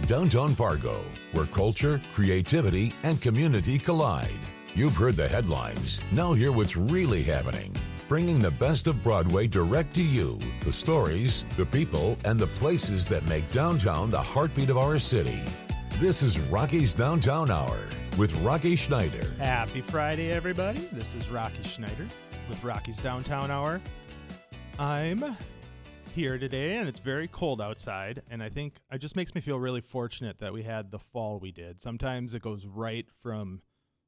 Downtown Fargo, where culture, creativity, and community collide. You've heard the headlines. Now hear what's really happening. Bringing the best of Broadway direct to you. The stories, the people, and the places that make downtown the heartbeat of our city. This is Rocky's Downtown Hour with Rocky Schneider. Happy Friday, everybody. This is Rocky Schneider with Rocky's Downtown Hour. I'm here today, and it's very cold outside, and I think it just makes me feel really fortunate that we had the fall we did. Sometimes it goes right from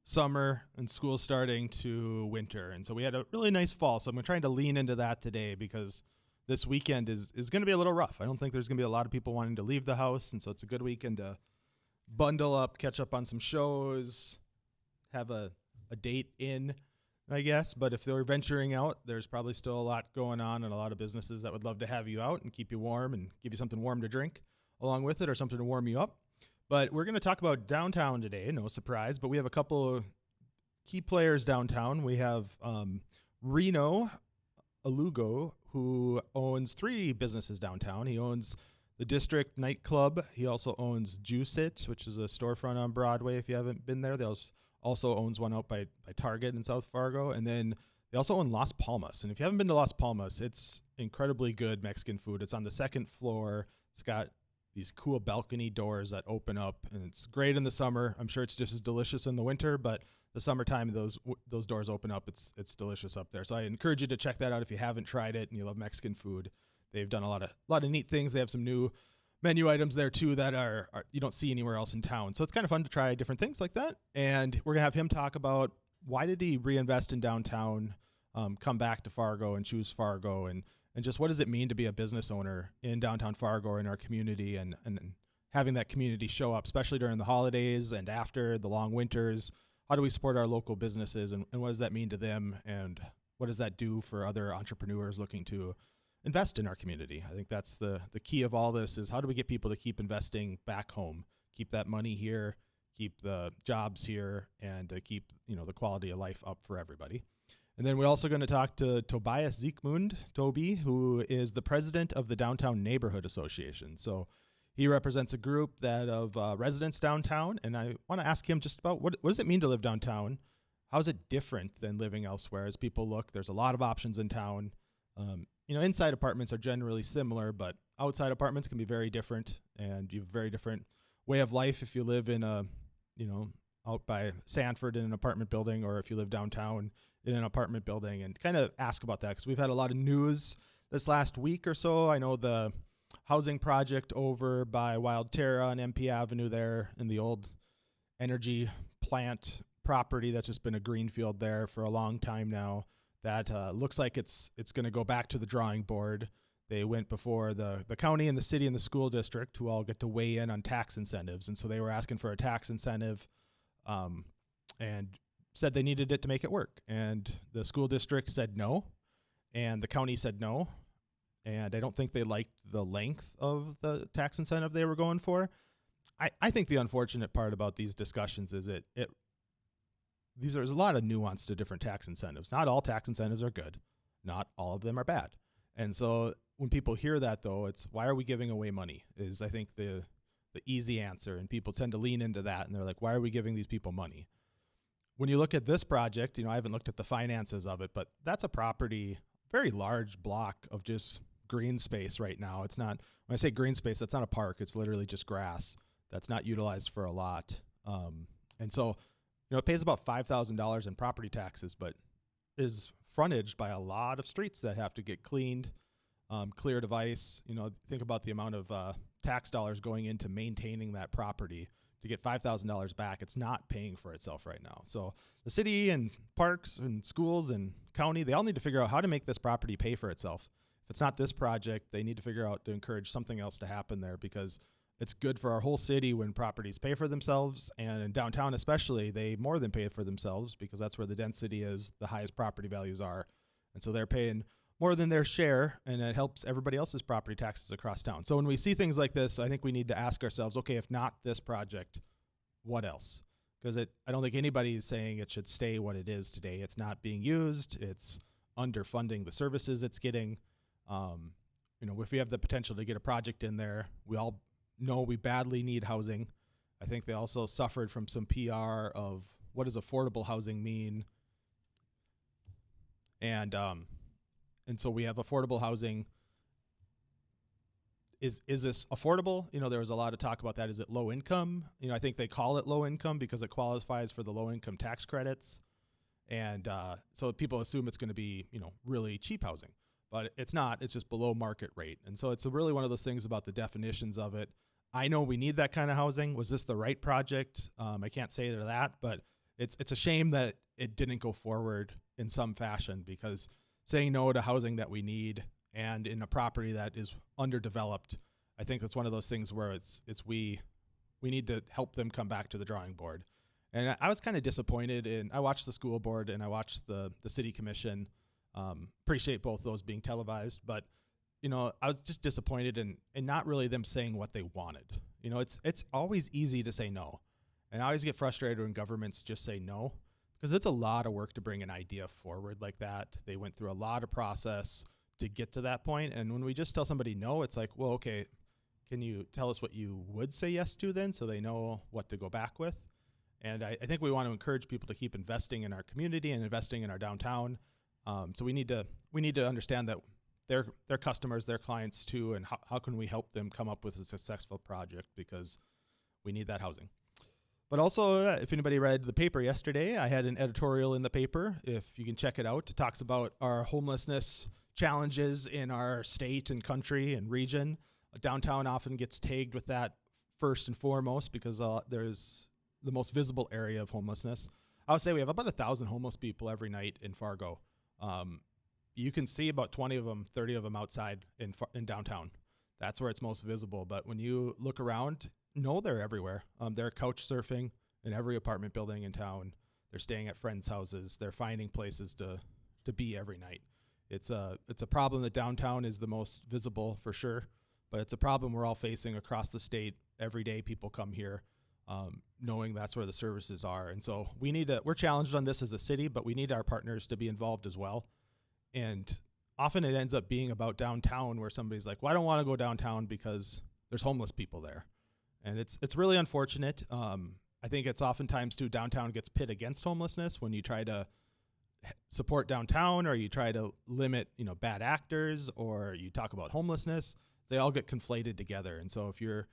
summer and school starting to winter, and so we had a really nice fall, so I'm trying to lean into that today because this weekend is going to be a little rough. I don't think there's going to be a lot of people wanting to leave the house, and so it's a good weekend to bundle up, catch up on some shows, have a date in, I guess. But if they're venturing out, there's probably still a lot going on and a lot of businesses that would love to have you out and keep you warm and give you something warm to drink along with it or something to warm you up. But we're going to talk about downtown today, no surprise, but we have a couple of key players downtown. We have Reno Ilogu, who owns 3 businesses downtown. He owns the District nightclub. He also owns Juice It, which is a storefront on Broadway. If you haven't been there, they also owns one out by Target in South Fargo. And then they also own Las Palmas. And if you haven't been to Las Palmas, it's incredibly good Mexican food. It's on the 2nd floor. It's got these cool balcony doors that open up, and it's great in the summer. I'm sure it's just as delicious in the winter, but the summertime, those doors open up. It's delicious up there. So I encourage you to check that out if you haven't tried it and you love Mexican food. They've done a lot of neat things. They have some new menu items there too that are you don't see anywhere else in town. So it's kind of fun to try different things like that. And we're gonna have him talk about why did he reinvest in downtown, come back to Fargo and choose Fargo, and just what does it mean to be a business owner in downtown Fargo or in our community, and having that community show up, especially during the holidays and after the long winters. How do we support our local businesses, and what does that mean to them, and what does that do for other entrepreneurs looking to invest in our community? I think that's the key of all this, is how do we get people to keep investing back home, keep that money here, keep the jobs here, and keep the quality of life up for everybody. And then we're also going to talk to Tobias Zikmund, Toby, who is the president of the Downtown Neighborhood Association. So he represents a group of residents downtown, and I want to ask him just about what does it mean to live downtown? How is it different than living elsewhere? As people look, there's a lot of options in town. Inside apartments are generally similar, but outside apartments can be very different, and you have a very different way of life if you live in out by Sanford in an apartment building, or if you live downtown in an apartment building, and kind of ask about that because we've had a lot of news this last week or so. I know the housing project over by Wild Terra on MP Avenue there in the old energy plant property that's just been a greenfield there for a long time now. That looks like it's going to go back to the drawing board. They went before the county and the city and the school district, who all get to weigh in on tax incentives. And so they were asking for a tax incentive and said they needed it to make it work. And the school district said no, and the county said no. And I don't think they liked the length of the tax incentive they were going for. I think the unfortunate part about these discussions is there's a lot of nuance to different tax incentives. Not all tax incentives are good. Not all of them are bad. And so when people hear that, though, it's why are we giving away money is, I think, the easy answer. And people tend to lean into that. And they're like, why are we giving these people money? When you look at this project, I haven't looked at the finances of it, but that's a property, very large block of just green space right now. It's not, when I say green space, that's not a park. It's literally just grass that's not utilized for a lot. And so it pays about $5,000 in property taxes, but is frontaged by a lot of streets that have to get cleaned, cleared of ice. Think about the amount of tax dollars going into maintaining that property. To get $5,000 back, it's not paying for itself right now. So the city and parks and schools and county, they all need to figure out how to make this property pay for itself. If it's not this project, they need to figure out to encourage something else to happen there, because it's good for our whole city when properties pay for themselves, and in downtown especially, they more than pay for themselves because that's where the density is, the highest property values are. And so they're paying more than their share, and it helps everybody else's property taxes across town. So when we see things like this, I think we need to ask ourselves, okay, if not this project, what else? Because I don't think anybody is saying it should stay what it is today. It's not being used. It's underfunding the services it's getting. If we have the potential to get a project in there, we all know we badly need housing. I think they also suffered from some PR of what does affordable housing mean, and so we have affordable housing. Is this affordable? There was a lot of talk about that. Is it low income? I think they call it low income because it qualifies for the low income tax credits. And so people assume it's going to be, really cheap housing. But it's not. It's just below market rate. And so it's really one of those things about the definitions of it. I know we need that kind of housing. Was this the right project? I can't say to that, but it's a shame that it didn't go forward in some fashion, because saying no to housing that we need and in a property that is underdeveloped, I think that's one of those things where we need to help them come back to the drawing board. And I was kind of disappointed I watched the school board and I watched the city commission. Appreciate both those being televised, but I was just disappointed in not really them saying what they wanted. It's always easy to say no. And I always get frustrated when governments just say no, because it's a lot of work to bring an idea forward like that. They went through a lot of process to get to that point. And when we just tell somebody no, it's like, well, okay, can you tell us what you would say yes to then, so they know what to go back with? And I think we want to encourage people to keep investing in our community and investing in our downtown. So we need to understand that they're customers, they're clients too, and how can we help them come up with a successful project, because we need that housing. But also, if anybody read the paper yesterday, I had an editorial in the paper. If you can check it out, it talks about our homelessness challenges in our state and country and region. Downtown often gets tagged with that first and foremost because there's the most visible area of homelessness. I would say we have about 1,000 homeless people every night in Fargo. You can see about 20 of them, 30 of them outside in downtown. That's where it's most visible. But when you look around, no, they're everywhere. They're couch surfing in every apartment building in town. They're staying at friends' houses. They're finding places to be every night. It's a problem that downtown is the most visible for sure, but it's a problem we're all facing across the state. Every day people come here knowing that's where the services are. And so we're challenged on this as a city, but we need our partners to be involved as well. And often it ends up being about downtown, where somebody's like, well, I don't want to go downtown because there's homeless people there. And it's really unfortunate. I think it's oftentimes too, downtown gets pit against homelessness when you try to support downtown, or you try to limit, bad actors, or you talk about homelessness. They all get conflated together. And so if you're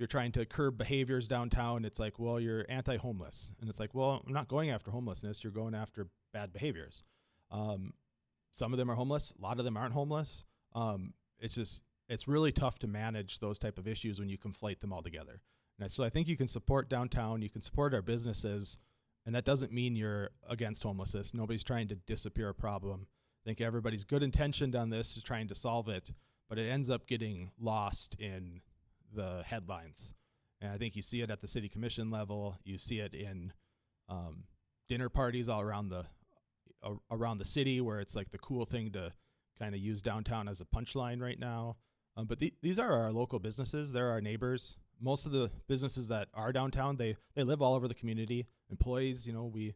trying to curb behaviors downtown, it's like, well, you're anti-homeless. And it's like, well, I'm not going after homelessness. You're going after bad behaviors. Some of them are homeless. A lot of them aren't homeless. It's really tough to manage those type of issues when you conflate them all together. And so I think you can support downtown. You can support our businesses. And that doesn't mean you're against homelessness. Nobody's trying to disappear a problem. I think everybody's good intentioned on this, is trying to solve it, but it ends up getting lost in the headlines. And I think you see it at the city commission level. You see it in dinner parties all around the city, where it's like the cool thing to kind of use downtown as a punchline right now. But these are our local businesses. They're our neighbors. Most of the businesses that are downtown, they live all over the community. Employees, we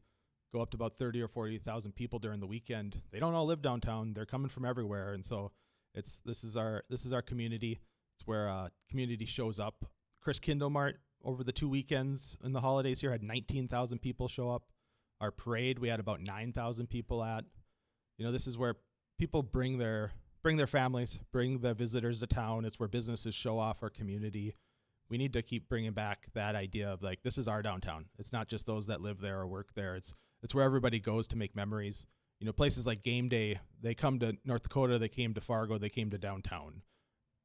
go up to about 30 or 40,000 people during the weekend. They don't all live downtown. They're coming from everywhere. And so this is our community. It's where community shows up. Chris Kindle Mart over the 2 weekends in the holidays here had 19,000 people show up. Our parade, we had about 9,000 people at. This is where people bring their families, bring the visitors to town. It's where businesses show off our community. We need to keep bringing back that idea of like, this is our downtown. It's not just those that live there or work there. It's where everybody goes to make memories. Places like Game Day, they come to North Dakota, they came to Fargo, they came to downtown.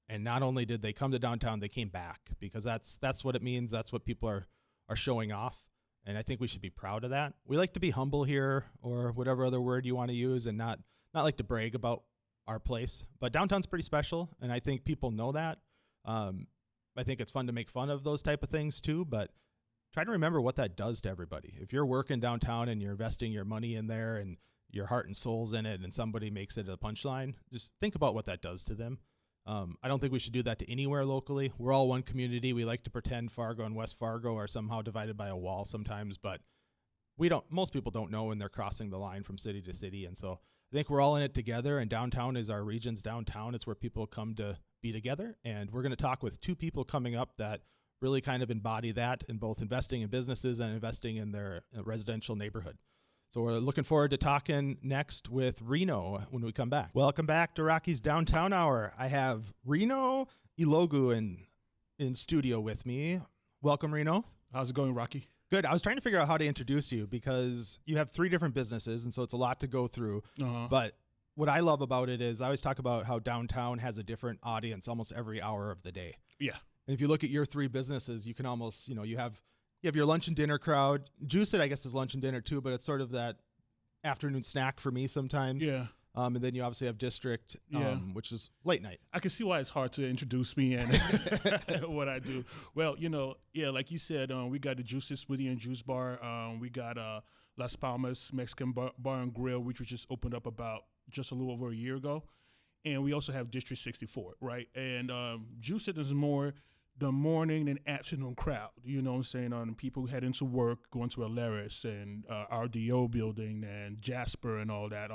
And not only did they come to downtown, they came back, because that's what it means. That's what people are showing off. And I think we should be proud of that. We like to be humble here, or whatever other word you want to use, and not like to brag about our place. But downtown's pretty special, and I think people know that. I think it's fun to make fun of those type of things too, but try to remember what that does to everybody. If you're working downtown and you're investing your money in there and your heart and soul's in it, and somebody makes it a punchline, just think about what that does to them. I don't think we should do that to anywhere locally. We're all one community. We like to pretend Fargo and West Fargo are somehow divided by a wall sometimes, but most people don't know when they're crossing the line from city to city. And so I think we're all in it together, and downtown is our region's downtown. It's where people come to be together. And we're going to talk with two people coming up that really kind of embody that in both investing in businesses and investing in their residential neighborhood. So we're looking forward to talking next with Reno when we come back. Welcome back to Rocky's Downtown Hour. I have Reno Ilogu in studio with me. Welcome, Reno. How's it going, Rocky? Good. I was trying to figure out how to introduce you because you have 3 different businesses, and so it's a lot to go through. But what I love about it is I always talk about how downtown has a different audience almost every hour of the day. Yeah. And if you look at your 3 businesses, you can almost, you have your lunch and dinner crowd. Juice It, I guess, is lunch and dinner too, but it's sort of that afternoon snack for me sometimes. Yeah. And then you obviously have District, which is late night. I can see why it's hard to introduce me and what I do. Well, like you said, we got the Juices Smoothie and Juice Bar. We got Las Palmas Mexican Bar and Grill, which was just opened up about just a little over a year ago. And we also have District 64, right? And Juice It is more the morning and afternoon crowd, you know what I'm saying, people heading to work, going to Alaris and RDO building and Jasper and all that,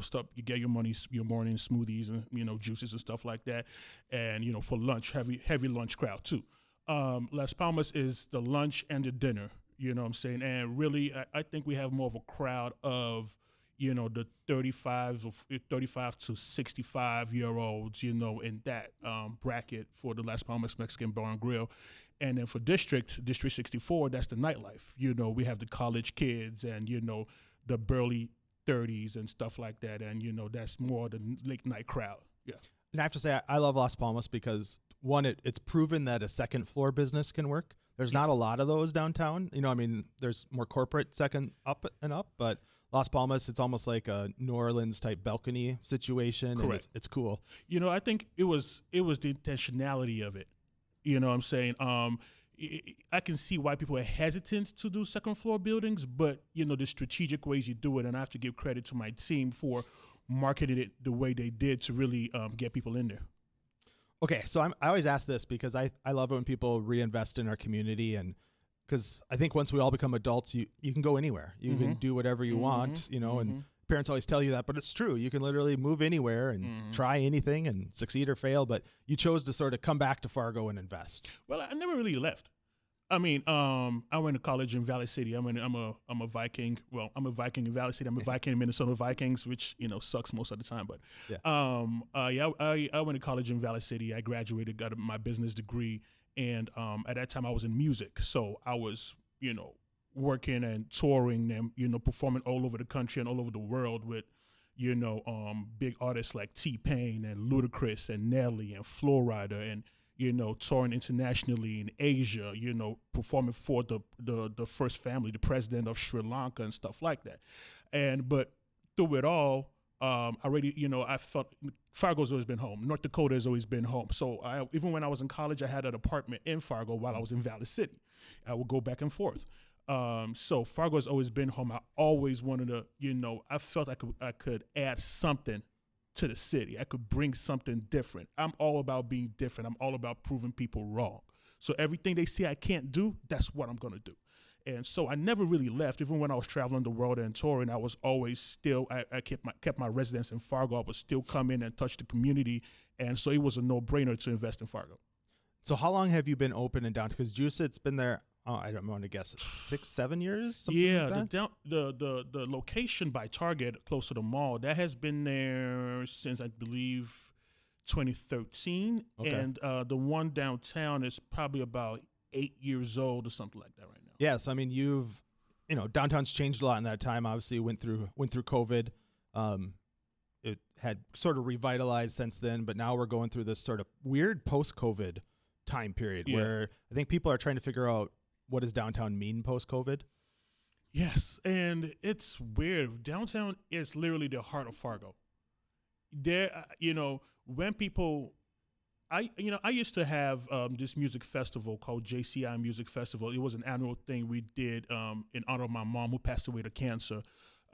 stuff. You get your morning smoothies and, juices and stuff like that. And, for lunch, heavy lunch crowd too. Las Palmas is the lunch and the dinner, you know what I'm saying? And really, I think we have more of a crowd of, the 35 to 65-year-olds, in that bracket for the Las Palmas Mexican Bar and Grill. And then for District 64, that's the nightlife. We have the college kids and, the burly 30s and stuff like that. And, that's more the late night crowd. Yeah. And I have to say, I love Las Palmas because, one, it's proven that a second floor business can work. There's not a lot of those downtown. There's more corporate second up and up, but Las Palmas, it's almost like a New Orleans type balcony situation. Correct. And it's cool. I think it was the intentionality of it. You know what I'm saying? I can see why people are hesitant to do second floor buildings, but the strategic ways you do it, and I have to give credit to my team for marketing it the way they did to really get people in there. Okay, so I always ask this because I love it when people reinvest in our community, and because I think once we all become adults, you can go anywhere. You can do whatever you want, and parents always tell you that, but it's true. You can literally move anywhere and try anything and succeed or fail, but you chose to sort of come back to Fargo and invest. Well, I never really left. I went to college in Valley City. I'm a Viking. Well, I'm a Viking in Valley City. I'm a Viking in Minnesota Vikings, which sucks most of the time. But I went to college in Valley City. I graduated, got my business degree, and at that time I was in music. So I was working and touring and performing all over the country and all over the world with big artists like T-Pain and Ludacris and Nelly and Flo Rida and touring internationally in Asia, performing for the first family, the president of Sri Lanka and stuff like that. But through it all, I felt Fargo's always been home. North Dakota has always been home. So even when I was in college, I had an apartment in Fargo while I was in Valley City. I would go back and forth. So Fargo's always been home. I always wanted to, I felt I could add something to the city. I could bring something different. I'm all about being different. I'm all about proving people wrong. So everything they see I can't do, that's what I'm going to do. And so I never really left. Even when I was traveling the world and touring, I was always still, I kept my residence in Fargo. I would still come in and touch the community. And so it was a no-brainer to invest in Fargo. So how long have you been open and down? Because Juice It's been there, I don't want to guess, 6-7 years? Yeah, like that? the location by Target close to the mall, that has been there since I believe 2013. Okay. And the one downtown is probably about 8 years old or something like that right now. Yes, I mean downtown's changed a lot in that time. Obviously, went through COVID. It had sort of revitalized since then, but now we're going through this sort of weird post-COVID time period where I think people are trying to figure out what does downtown mean post-COVID. Yes, and it's weird. Downtown is literally the heart of Fargo. There, when people. I used to have this music festival called JCI Music Festival. It was an annual thing we did in honor of my mom who passed away to cancer.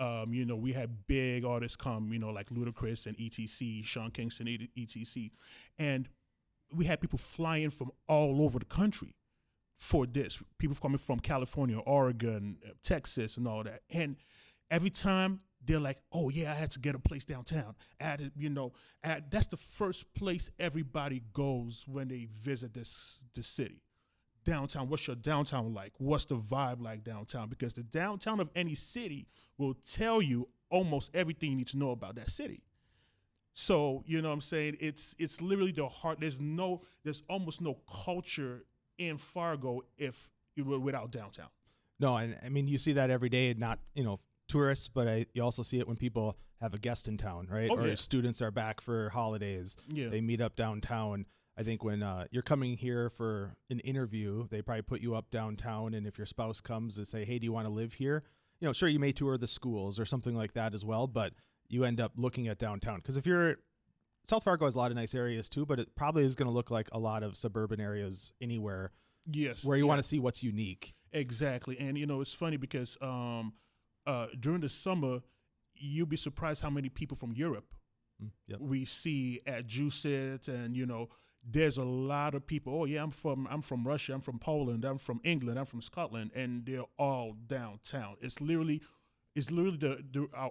We had big artists come, like Ludacris and ETC, Sean Kingston, ETC. And we had people flying from all over the country for this. People coming from California, Oregon, Texas, and all that. And every time they're like, oh yeah, I had to get a place downtown. That's the first place everybody goes when they visit this city. Downtown, what's your downtown like? What's the vibe like downtown? Because the downtown of any city will tell you almost everything you need to know about that city. So, you know what I'm saying? It's literally the heart. There's almost no culture in Fargo without downtown. No, and I mean, you see that every day, not, tourists, but you also see it when people have a guest in town, right? Oh, or yeah. Students are back for holidays. Yeah. They meet up downtown. I think when you're coming here for an interview, they probably put you up downtown. And if your spouse comes and say, hey, do you want to live here? Sure, you may tour the schools or something like that as well, but you end up looking at downtown. Because South Fargo has a lot of nice areas too, but it probably is going to look like a lot of suburban areas anywhere. Yes. Where you want to see what's unique. Exactly. And, it's funny because during the summer, you'll be surprised how many people from Europe we see at Juicet, and, there's a lot of people. Oh yeah, I'm from Russia. I'm from Poland. I'm from England. I'm from Scotland, and they're all downtown. It's literally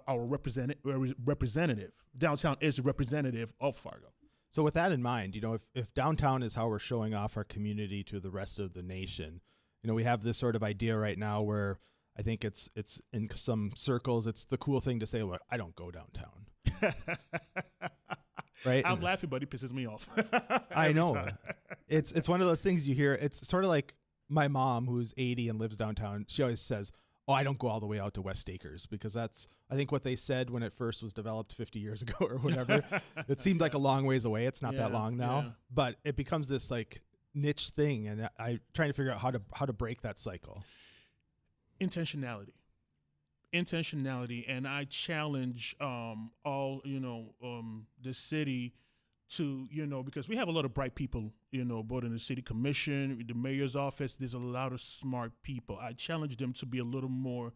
our representative. Downtown is a representative of Fargo. So with that in mind, if downtown is how we're showing off our community to the rest of the nation, we have this sort of idea right now where I think it's in some circles, it's the cool thing to say, well, I don't go downtown. Right? I'm laughing, but it pisses me off. I know. It's one of those things you hear. It's sort of like my mom, who's 80 and lives downtown. She always says, oh, I don't go all the way out to West Acres, because that's, I think, what they said when it first was developed 50 years ago or whatever. It seemed like a long ways away. It's not that long now, but it becomes this like niche thing, and I'm trying to figure out how to break that cycle. Intentionality, and I challenge all the city to because we have a lot of bright people both in the city commission, the mayor's office. There's a lot of smart people. I challenge them to be a little more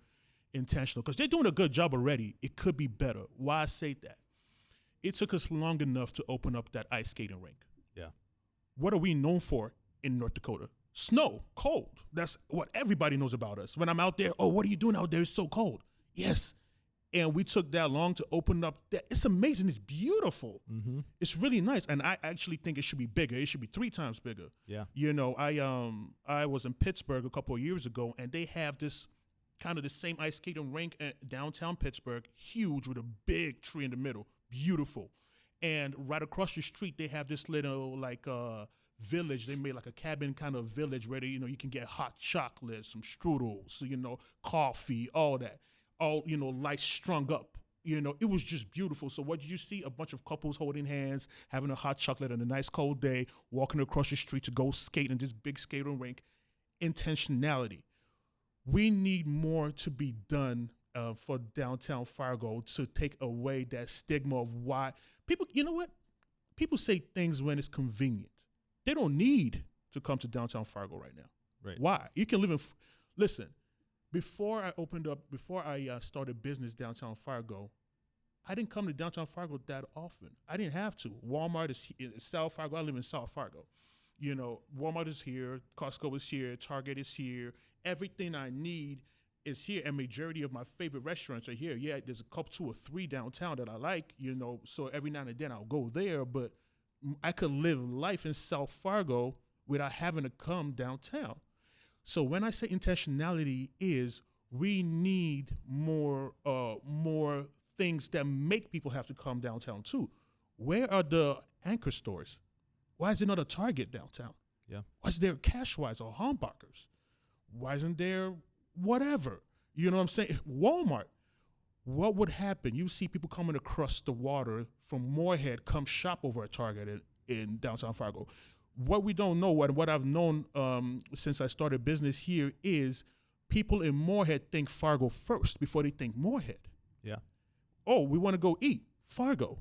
intentional, because they're doing a good job already. It could be better. Why I say that? It took us long enough to open up that ice skating rink. Yeah. What are we known for in North Dakota? Snow, cold. That's what everybody knows about us. When I'm out there, oh, what are you doing out there? It's so cold. Yes. And we took that long to open up that. It's amazing. It's beautiful. Mm-hmm. It's really nice. And I actually think it should be bigger. It should be 3 times bigger. Yeah. I was in Pittsburgh a couple of years ago, and they have this kind of the same ice skating rink at downtown Pittsburgh, huge, with a big tree in the middle. Beautiful. And right across the street, they have this little village. They made like a cabin kind of village where you can get hot chocolate, some strudels, coffee, all that. All, lights strung up. It was just beautiful. So what did you see? A bunch of couples holding hands, having a hot chocolate on a nice cold day, walking across the street to go skate in this big skating rink. Intentionality. We need more to be done for downtown Fargo to take away that stigma of why people, people say things when it's convenient. They don't need to come to downtown Fargo right now. Right. Why? You can live in, listen, before I started business downtown Fargo, I didn't come to downtown Fargo that often. I didn't have to. Walmart is in South Fargo. I live in South Fargo. Walmart is here. Costco is here. Target is here. Everything I need is here, and majority of my favorite restaurants are here. Yeah, there's a couple, 2 or 3 downtown that I like, so every now and then I'll go there, but I could live life in South Fargo without having to come downtown. So when I say intentionality is we need more things that make people have to come downtown too. Where are the anchor stores? Why is there not a Target downtown? Yeah. Why is there Cashwise or Humbuckers? Why isn't there whatever? You know what I'm saying? Walmart. What would happen? You see people coming across the water from Moorhead come shop over at Target in downtown Fargo. What we don't know, what I've known since I started business here, is people in Moorhead think Fargo first before they think Moorhead. Yeah. Oh, we want to go eat, Fargo.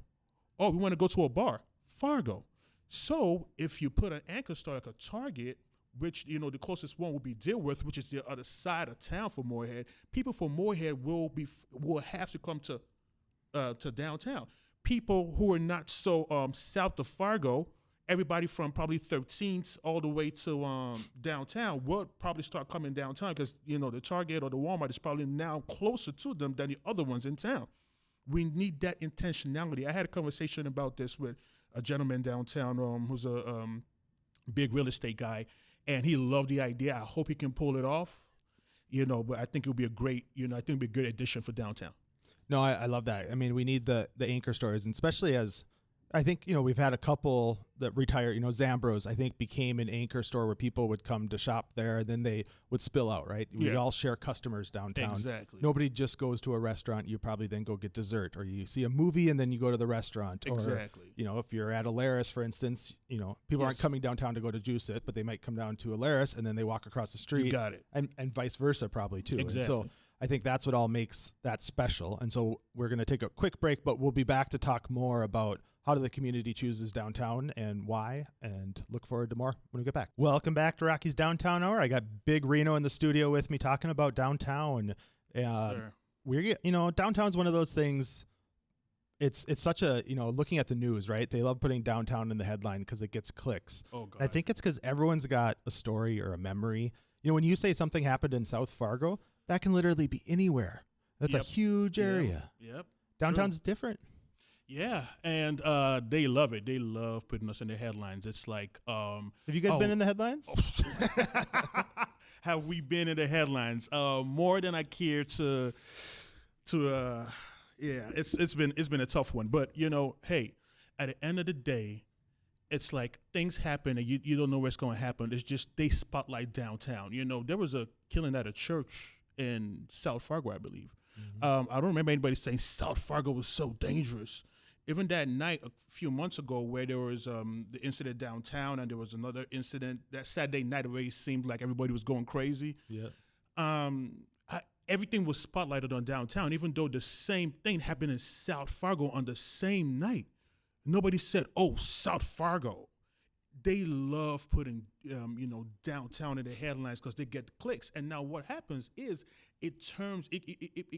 Oh, we want to go to a bar, Fargo. So if you put an anchor store like a Target, which, the closest one will be Dilworth, which is the other side of town for Moorhead, people from Moorhead will have to come to downtown. People who are not so south of Fargo, everybody from probably 13th all the way to downtown will probably start coming downtown because, the Target or the Walmart is probably now closer to them than the other ones in town. We need that intentionality. I had a conversation about this with a gentleman downtown who's a big real estate guy, and he loved the idea. I hope he can pull it off, but I think it would be a great, I think it would be a good addition for downtown. No, I love that. I mean, we need the anchor stores, and especially as I think, we've had a couple that retire, Zambros, I think, became an anchor store where people would come to shop there, and then they would spill out, right? We all share customers downtown. Exactly. Nobody just goes to a restaurant. You probably then go get dessert, or you see a movie and then you go to the restaurant. Exactly. Or, if you're at Alaris, for instance, people aren't coming downtown to go to Juice It, but they might come down to Alaris and then they walk across the street. You got it. And vice versa probably too. Exactly. And so I think that's what all makes that special. And so we're going to take a quick break, but we'll be back to talk more about how the community chooses downtown and why, and look forward to more when we get back. Welcome back to Rocky's Downtown Hour. I got Big Reno in the studio with me talking about downtown. Downtown's one of those things. It's such a, looking at the news, right? They love putting downtown in the headline because it gets clicks. Oh, God. I think it's because everyone's got a story or a memory. When you say something happened in South Fargo, that can literally be anywhere. That's a huge area. Yep. Downtown's different. Yeah, and they love it. They love putting us in the headlines. It's like, have you guys been in the headlines? Have we been in the headlines? More than I care to. It's been a tough one. But hey, at the end of the day, it's like things happen and you don't know what's going to happen. It's just they spotlight downtown. There was a killing at a church in South Fargo, I believe. Mm-hmm. I don't remember anybody saying South Fargo was so dangerous. Even that night, a few months ago, where there was the incident downtown, and there was another incident that Saturday night where it seemed like everybody was going crazy. Yeah. Everything was spotlighted on downtown, even though the same thing happened in South Fargo on the same night. Nobody said, "Oh, South Fargo." They love putting, downtown in the headlines because they get clicks. And now what happens is it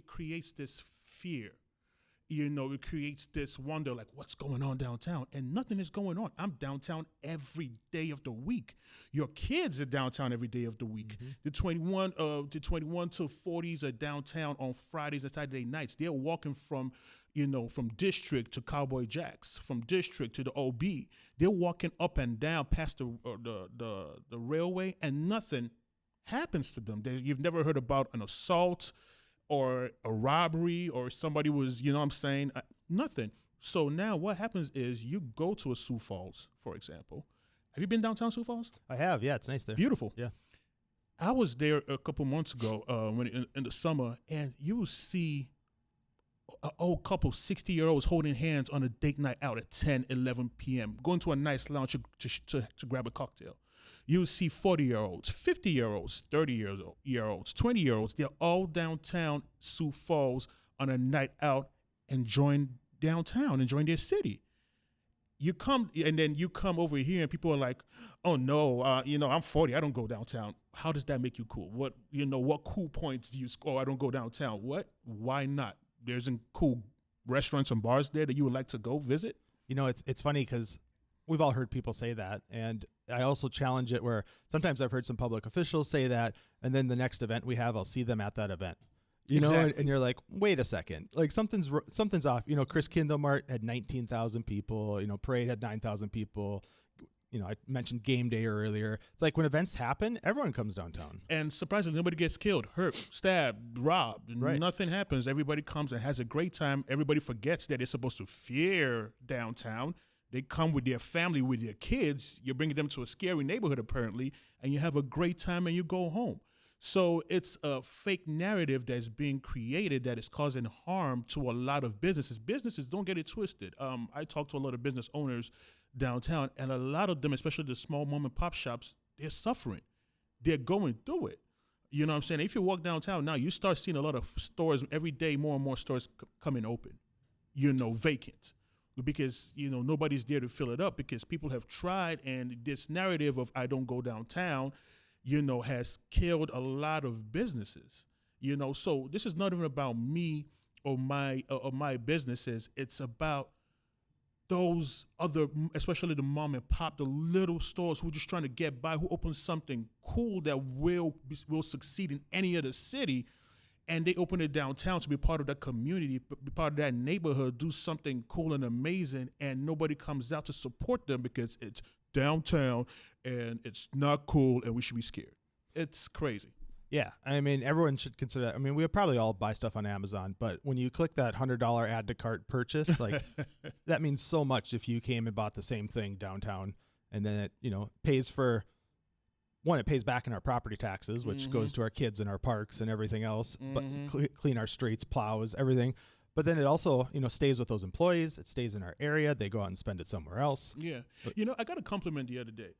creates this fear. It creates this wonder, like, what's going on downtown? And nothing is going on. I'm downtown every day of the week. Your kids are downtown every day of the week. Mm-hmm. The 21 to 40s are downtown on Fridays and Saturday nights. They're walking from District to Cowboy Jacks, from District to the OB. They're walking up and down past the railway, and nothing happens to them. You've never heard about an assault or a robbery or somebody was, nothing. So now what happens is you go to a Sioux Falls, for example. Have you been downtown Sioux Falls? I have, yeah. It's nice there. Beautiful. Yeah. I was there a couple months ago in the summer, and you will see an old couple, 60-year-olds holding hands on a date night out at 10, 11 p.m., going to a nice lounge to grab a cocktail. You'll see 40-year-olds, 50-year-olds, 30-year-olds, 20-year-olds. They're all downtown Sioux Falls on a night out, enjoying downtown, enjoying their city. You come over here and people are like, "Oh no, I'm 40, I don't go downtown." How does that make you cool? What cool points do you score? I don't go downtown. What? Why not? There's some cool restaurants and bars there that you would like to go visit. It's funny because we've all heard people say that, and I also challenge it where sometimes I've heard some public officials say that, and then the next event we have, I'll see them at that event. Exactly. And you're like, wait a second, like something's off. Chris Kindlemart had 19,000 people. Parade had 9,000 people. I mentioned game day earlier. It's like when events happen, everyone comes downtown. And surprisingly, nobody gets killed, hurt, stabbed, robbed. Right. Nothing happens. Everybody comes and has a great time. Everybody forgets that they're supposed to fear downtown. They come with their family, with their kids. You're bringing them to a scary neighborhood, apparently, and you have a great time and you go home. So it's a fake narrative that's being created that is causing harm to a lot of businesses. Businesses, don't get it twisted. I talk to a lot of business owners downtown, and a lot of them, especially the small mom and pop shops, they're suffering. They're going through it. You know what I'm saying? If you walk downtown now, you start seeing a lot of stores every day, more and more stores coming open, vacant. Because, nobody's there to fill it up because people have tried, and this narrative of I don't go downtown, has killed a lot of businesses. So this is not even about me or my businesses. It's about those other, especially the mom and pop, the little stores who are just trying to get by, who open something cool that will succeed in any other city. and they open it downtown to be part of that community, be part of that neighborhood, do something cool and amazing, and nobody comes out to support them because it's downtown and it's not cool and we should be scared. It's crazy. Yeah, I mean, everyone should consider that. I mean, we probably all buy stuff on Amazon, but when you click that $100 add to cart purchase, like that means so much if you came and bought the same thing downtown, and then it, pays for one, it pays back in our property taxes, which goes to our kids and our parks and everything else, but clean our streets, plows, everything. But then it also, stays with those employees. It stays in our area. They go out and spend it somewhere else. Yeah. But, I got a compliment the other day.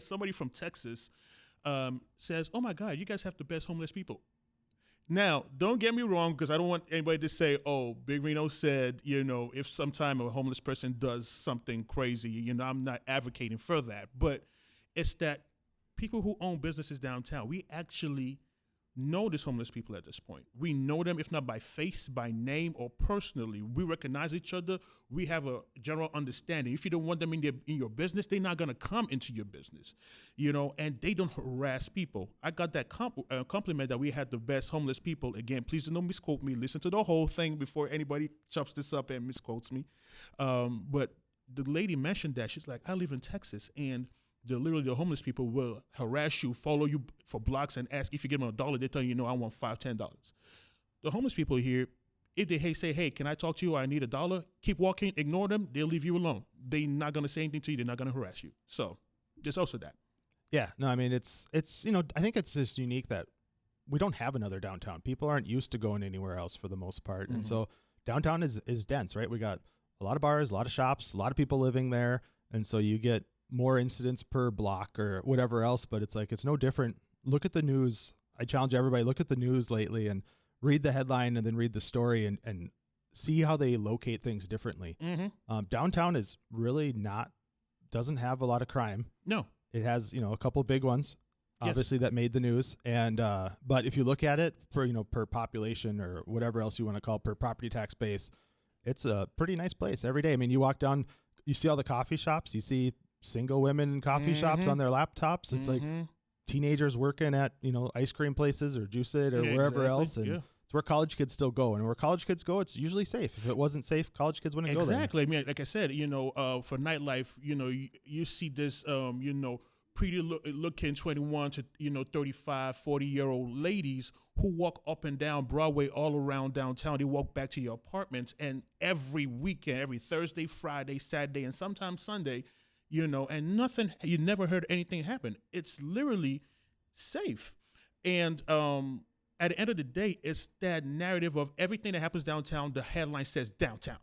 Somebody from Texas says, "Oh my God, you guys have the best homeless people." Now, don't get me wrong, because I don't want anybody to say, "Oh, Big Reno said, if sometime a homeless person does something crazy, I'm not advocating for that." But it's that people who own businesses downtown, we actually know these homeless people at this point. We know them, if not by face, by name, or personally. We recognize each other. We have a general understanding. If you don't want them in your business, they're not going to come into your business, and they don't harass people. I got that compliment that we had the best homeless people. Again, please don't misquote me. Listen to the whole thing before anybody chops this up and misquotes me. But the lady mentioned that. She's like, "I live in Texas, and the homeless people will harass you, follow you for blocks, and ask if you give them $1, they tell you, I want $5, $10. The homeless people here, if they say, "Hey, can I talk to you? I need $1," keep walking, ignore them, they'll leave you alone. They're not going to say anything to you. They're not going to harass you. So there's also that. Yeah, no, I mean, it's I think it's just unique that we don't have another downtown. People aren't used to going anywhere else for the most part. And so downtown is dense, right? We got a lot of bars, a lot of shops, a lot of people living there. And so you get more incidents per block or whatever else, but it's like, it's no different. Look at the news. I challenge everybody, look at the news lately and read the headline and then read the story and see how they locate things differently. Downtown is really doesn't have a lot of crime. No. It has, a couple big ones, obviously, that made the news. And, but if you look at it for, per population or whatever else you want to call it, per property tax base, it's a pretty nice place every day. I mean, you walk down, you see all the coffee shops, you see single women in coffee shops on their laptops. It's like teenagers working at, ice cream places or Juice It or wherever else. And it's where college kids still go. And where college kids go, it's usually safe. If it wasn't safe, college kids wouldn't go there. Exactly. I mean, like I said, for nightlife, you see this, pretty looking 21 to, 35, 40-year-old ladies who walk up and down Broadway all around downtown. They walk back to your apartments, and every weekend, every Thursday, Friday, Saturday, and sometimes Sunday, and nothing, you never heard anything happen. It's literally safe. And at the end of the day, it's that narrative of everything that happens downtown, the headline says downtown.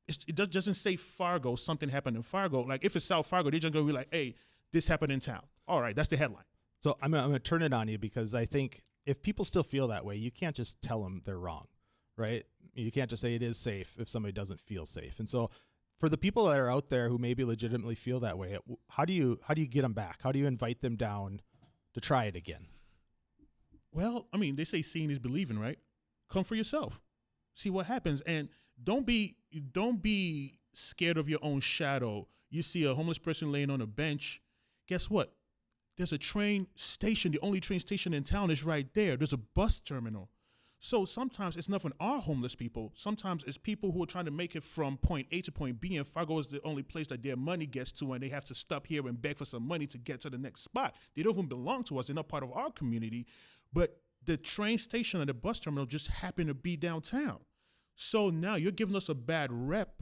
It doesn't say Fargo, something happened in Fargo. Like if it's South Fargo, they're just going to be like, "Hey, this happened in town." All right, that's the headline. So I'm going to turn it on you because I think if people still feel that way, you can't just tell them they're wrong, right? You can't just say it is safe if somebody doesn't feel safe. And so for the people that are out there who maybe legitimately feel that way, how do you get them back? How do you invite them down to try it again? Well, I mean, they say seeing is believing, right? Come for yourself. See what happens. And don't be scared of your own shadow. You see a homeless person laying on a bench. Guess what? There's a train station. The only train station in town is right there. There's a bus terminal. So sometimes it's not for our homeless people. Sometimes it's people who are trying to make it from point A to point B, and Fargo is the only place that their money gets to, and they have to stop here and beg for some money to get to the next spot. They don't even belong to us. They're not part of our community. But the train station and the bus terminal just happen to be downtown. So now you're giving us a bad rep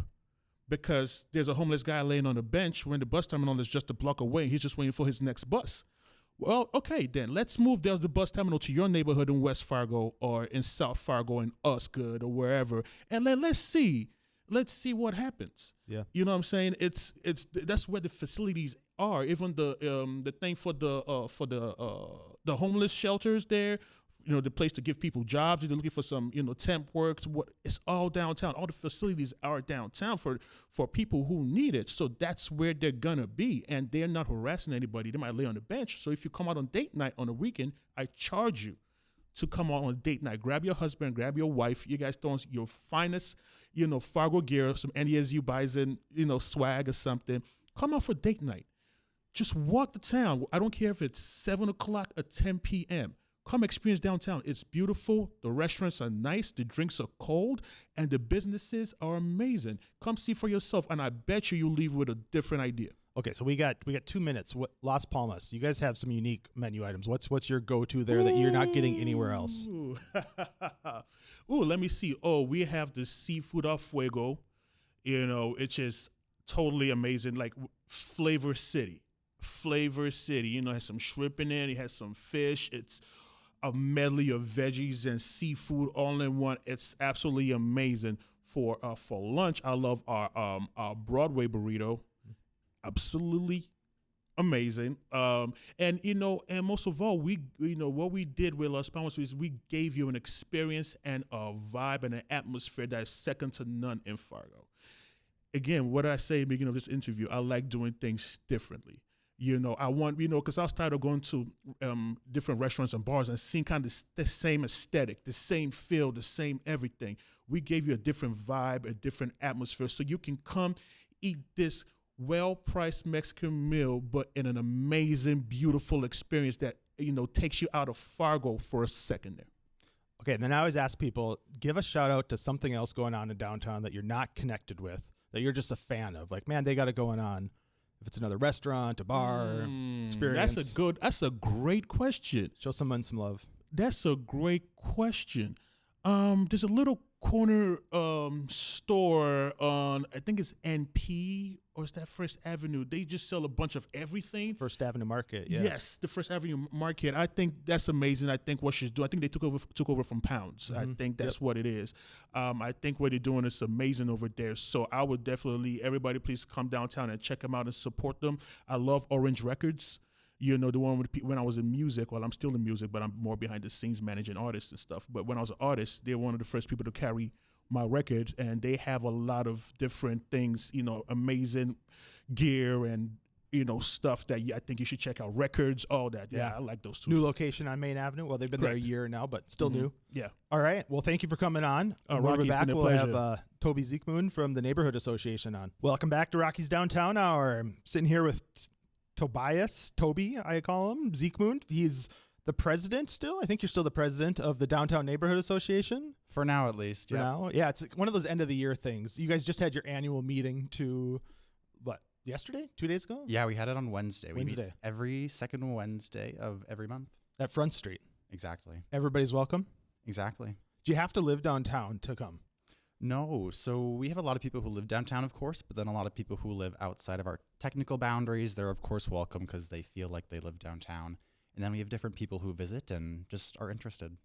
because there's a homeless guy laying on a bench when the bus terminal is just a block away and he's just waiting for his next bus. Well, okay, then let's move the bus terminal to your neighborhood in West Fargo or in South Fargo in Osgood or wherever, and let's see what happens. Yeah, you know what I'm saying? It's that's where the facilities are. Even the thing for the homeless shelters there. The place to give people jobs. If they're looking for some, temp work. It's all downtown. All the facilities are downtown for people who need it. So that's where they're going to be. And they're not harassing anybody. They might lay on the bench. So if you come out on date night on a weekend, I charge you to come out on a date night. Grab your husband, grab your wife. You guys throw on your finest, Fargo gear, some NESU Bison, swag or something. Come out for date night. Just walk the town. I don't care if it's 7 o'clock or 10 p.m., come experience downtown. It's beautiful. The restaurants are nice. The drinks are cold, and the businesses are amazing. Come see for yourself, and I bet you'll leave with a different idea. Okay, so we got 2 minutes. Las Palmas, you guys have some unique menu items. What's your go-to there that you're not getting anywhere else? Ooh, let me see. Oh, we have the seafood al fuego. It's just totally amazing. Like Flavor City. It has some shrimp in it. It has some fish. It's a medley of veggies and seafood all in one. It's absolutely amazing. For lunch, I love our Broadway burrito. Absolutely amazing. And most of all, what we did with Las Palmas is we gave you an experience and a vibe and an atmosphere that is second to none in Fargo. Again, what did I say at the beginning of this interview? I like doing things differently. I want, because I was tired of going to different restaurants and bars and seeing kind of the same aesthetic, the same feel, the same everything. We gave you a different vibe, a different atmosphere, so you can come eat this well-priced Mexican meal, but in an amazing, beautiful experience that, takes you out of Fargo for a second there. Okay, and then I always ask people, give a shout out to something else going on in downtown that you're not connected with, that you're just a fan of. Like, man, they got it going on. If it's another restaurant, a bar, experience. That's a great question. Show someone some love. That's a great question. There's a little corner store on, I think it's NP, or is that First Avenue? They just sell a bunch of everything. First Avenue Market, yeah. Yes, the First Avenue Market. I think that's amazing. I think what she's doing, I think they took over from Pounds. I think that's what it is. I think what they're doing is amazing over there. So I would definitely, everybody please come downtown and check them out and support them. I love Orange Records. The one when I was in music, well, I'm still in music, but I'm more behind the scenes managing artists and stuff. But when I was an artist, they were one of the first people to carry my record, and they have a lot of different things, amazing gear and, stuff that I think you should check out. Records, all that. Yeah, I like those two. New location on Main Avenue. Well, they've been there a year now, but still new. Yeah. All right. Well, thank you for coming on. When we're back, we'll have Toby Zikmund from the Neighborhood Association on. Welcome back to Rocky's Downtown Hour. I'm sitting here with Tobias, Toby, I call him, Zikmund. He's the president still. I think you're still the president of the Downtown Neighborhood Association. For now, at least. For now. Yeah, it's one of those end of the year things. You guys just had your annual meeting yesterday? 2 days ago? Yeah, we had it on Wednesday. We Wednesday. meet every second Wednesday of every month. At Front Street. Exactly. Everybody's welcome? Exactly. Do you have to live downtown to come? No. So we have a lot of people who live downtown, of course, but then a lot of people who live outside of our technical boundaries. They're, of course, welcome because they feel like they live downtown. And then we have different people who visit and just are interested.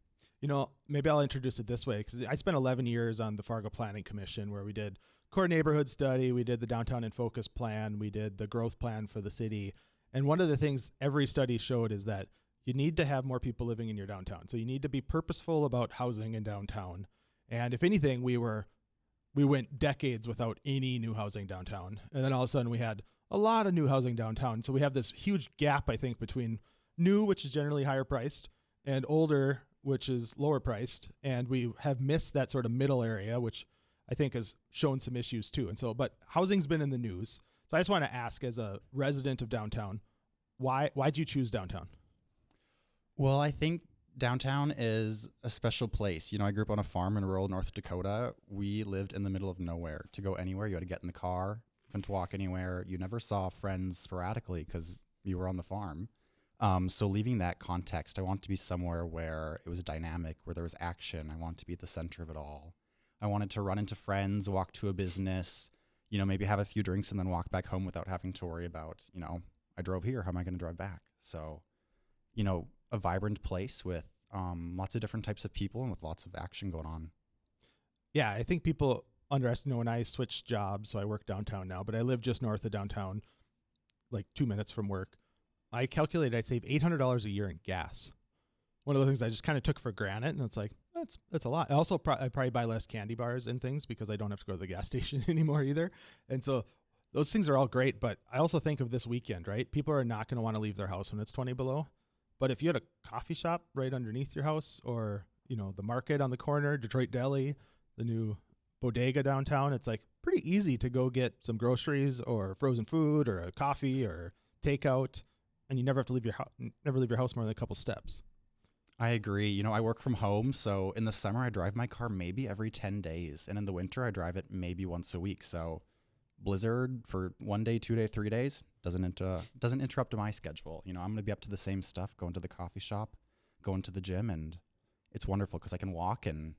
Maybe I'll introduce it this way, because I spent 11 years on the Fargo Planning Commission, where we did core neighborhood study, we did the Downtown in Focus plan, we did the growth plan for the city. And one of the things every study showed is that you need to have more people living in your downtown. So you need to be purposeful about housing in downtown. And if anything, we went decades without any new housing downtown. And then all of a sudden we had a lot of new housing downtown. So we have this huge gap, I think, between new, which is generally higher priced, and older, which is lower priced. And we have missed that sort of middle area, which I think has shown some issues too. And so, but housing's been in the news. So I just want to ask, as a resident of downtown, why'd you choose downtown? Well, I think downtown is a special place. I grew up on a farm in rural North Dakota. We lived in the middle of nowhere. To go anywhere, you had to get in the car. You couldn't walk anywhere. You never saw friends sporadically because you were on the farm. So leaving that context, I want to be somewhere where it was dynamic, where there was action. I want to be at the center of it all. I wanted to run into friends, walk to a business, maybe have a few drinks and then walk back home without having to worry about, I drove here, how am I going to drive back? So, a vibrant place with lots of different types of people and with lots of action going on. Yeah, I think people underestimate when I switched jobs, so I work downtown now, but I live just north of downtown, like 2 minutes from work. I calculated I'd save $800 a year in gas. One of the things I just kind of took for granted, and it's like, that's a lot. Also, I probably buy less candy bars and things because I don't have to go to the gas station anymore either. And so those things are all great, but I also think of this weekend, right? People are not going to want to leave their house when it's 20 below. But if you had a coffee shop right underneath your house, or, the market on the corner, Detroit Deli, the new bodega downtown, it's like pretty easy to go get some groceries or frozen food or a coffee or takeout, and you never have to leave your house more than a couple steps. I agree. You know, I work from home, so in the summer I drive my car maybe every 10 days, and in the winter I drive it maybe once a week. So blizzard for 1 day, 2 day, 3 days doesn't interrupt my schedule. You know, I'm going to be up to the same stuff, going to the coffee shop, going to the gym, and it's wonderful because I can walk, and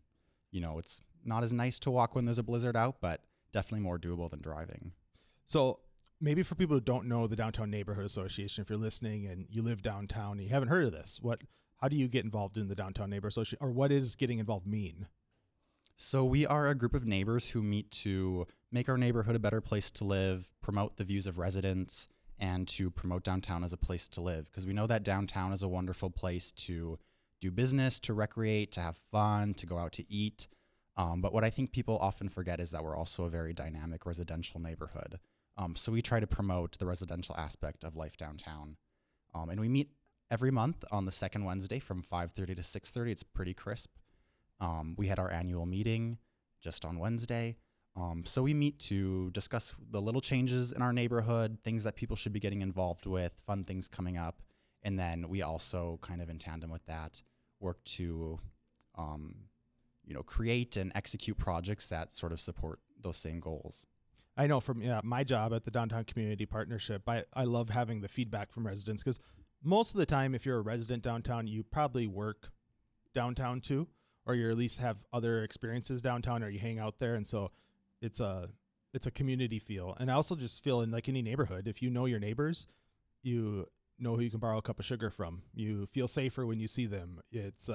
you know, it's not as nice to walk when there's a blizzard out, but definitely more doable than driving. So maybe for people who don't know the Downtown Neighborhood Association, if you're listening and you live downtown and you haven't heard of this, how do you get involved in the Downtown Neighborhood Association, or what does getting involved mean? So we are a group of neighbors who meet to make our neighborhood a better place to live, promote the views of residents, and to promote downtown as a place to live. Because we know that downtown is a wonderful place to do business, to recreate, to have fun, to go out to eat. But what I think people often forget is that we're also a very dynamic residential neighborhood. So we try to promote the residential aspect of life downtown. And we meet every month on the second Wednesday from 5:30 to 6:30. It's pretty crisp. We had our annual meeting just on Wednesday. So we meet to discuss the little changes in our neighborhood, things that people should be getting involved with, fun things coming up. And then we also kind of in tandem with that work to, create and execute projects that sort of support those same goals. I know from my job at the Downtown Community Partnership, I love having the feedback from residents, because most of the time, if you're a resident downtown, you probably work downtown too, or you at least have other experiences downtown, or you hang out there. And so it's a community feel. And I also just feel in like any neighborhood, if you know your neighbors, you know who you can borrow a cup of sugar from. You feel safer when you see them. It's,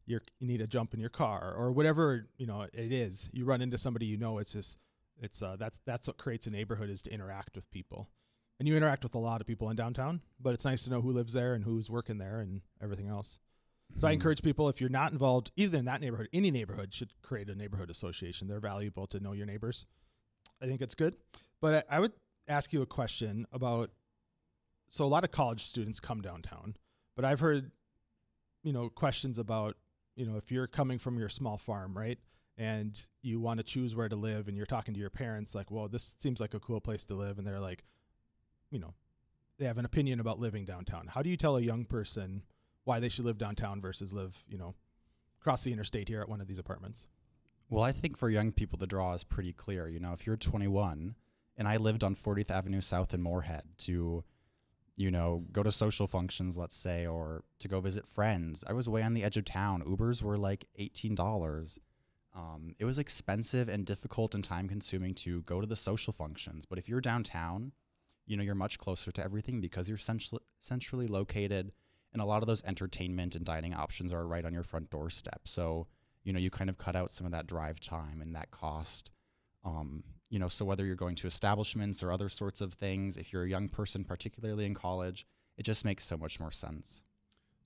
you need a jump in your car or whatever, it is. You run into somebody, that's what creates a neighborhood, is to interact with people. And you interact with a lot of people in downtown, but it's nice to know who lives there and who's working there and everything else. So I encourage people, if you're not involved either in that neighborhood, any neighborhood should create a neighborhood association. They're valuable to know your neighbors. I think it's good. But I would ask you a question about, so a lot of college students come downtown, but I've heard, questions about, if you're coming from your small farm, right? And you want to choose where to live, and you're talking to your parents like, well, this seems like a cool place to live. And they're like, they have an opinion about living downtown. How do you tell a young person why they should live downtown versus live, across the interstate here at one of these apartments? Well, I think for young people, the draw is pretty clear. If you're 21 and I lived on 40th Avenue South in Moorhead to, go to social functions, let's say, or to go visit friends, I was way on the edge of town. Ubers were like $18. It was expensive and difficult and time consuming to go to the social functions. But if you're downtown, you're much closer to everything because you're centrally located, and a lot of those entertainment and dining options are right on your front doorstep. So, you kind of cut out some of that drive time and that cost. So whether you're going to establishments or other sorts of things, if you're a young person, particularly in college, it just makes so much more sense.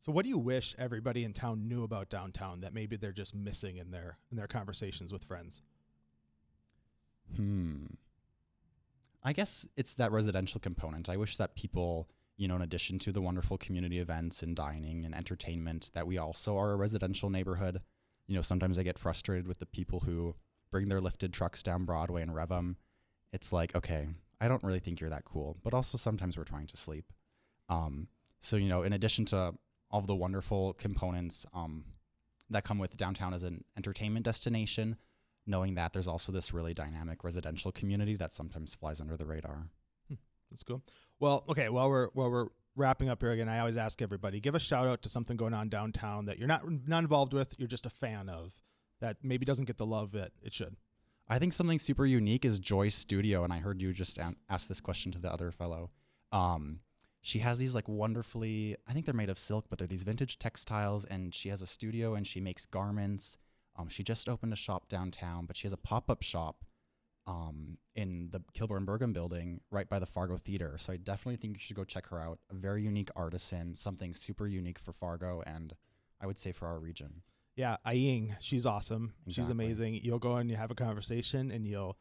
So what do you wish everybody in town knew about downtown that maybe they're just missing in their conversations with friends? I guess it's that residential component. I wish that people, in addition to the wonderful community events and dining and entertainment, that we also are a residential neighborhood. Sometimes I get frustrated with the people who bring their lifted trucks down Broadway and rev them. It's like, okay, I don't really think you're that cool, but also sometimes we're trying to sleep. So, in addition to all of the wonderful components that come with downtown as an entertainment destination, knowing that there's also this really dynamic residential community that sometimes flies under the radar. That's cool. Well, okay, while we're wrapping up here again, I always ask everybody, give a shout out to something going on downtown that you're not involved with, you're just a fan of, that maybe doesn't get the love it should. I think something super unique is Joy's Studio, and I heard you just ask this question to the other fellow. She has these like wonderfully, I think they're made of silk, but they're these vintage textiles, and she has a studio and she makes garments. She just opened a shop downtown, but she has a pop-up shop in the Kilburn Burgum building right by the Fargo Theater. So I definitely think you should go check her out. A very unique artisan, something super unique for Fargo, and I would say for our region. Yeah, Aying, she's awesome. Exactly. She's amazing. You'll go and you have a conversation, and you'll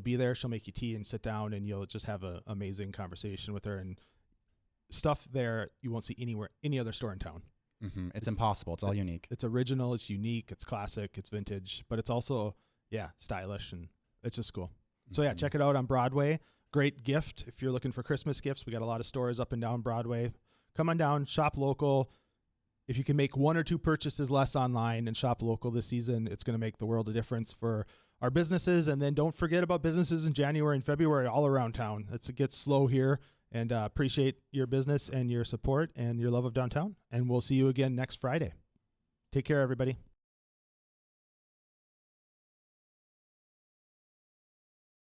be there. She'll make you tea and sit down, and you'll just have an amazing conversation with her, and stuff there you won't see anywhere, any other store in town. Mm-hmm. It's impossible. It's all unique. It's original. It's unique. It's classic. It's vintage, but it's also, stylish, and it's just cool. So yeah, check it out on Broadway. Great gift if you're looking for Christmas gifts. We got a lot of stores up and down Broadway. Come on down, shop local. if you can make 1 or 2 purchases less online and shop local this season, it's going to make the world a difference for our businesses. And then don't forget about businesses in January and February all around town. It gets slow here, and appreciate your business and your support and your love of downtown. And we'll see you again next Friday. Take care, everybody.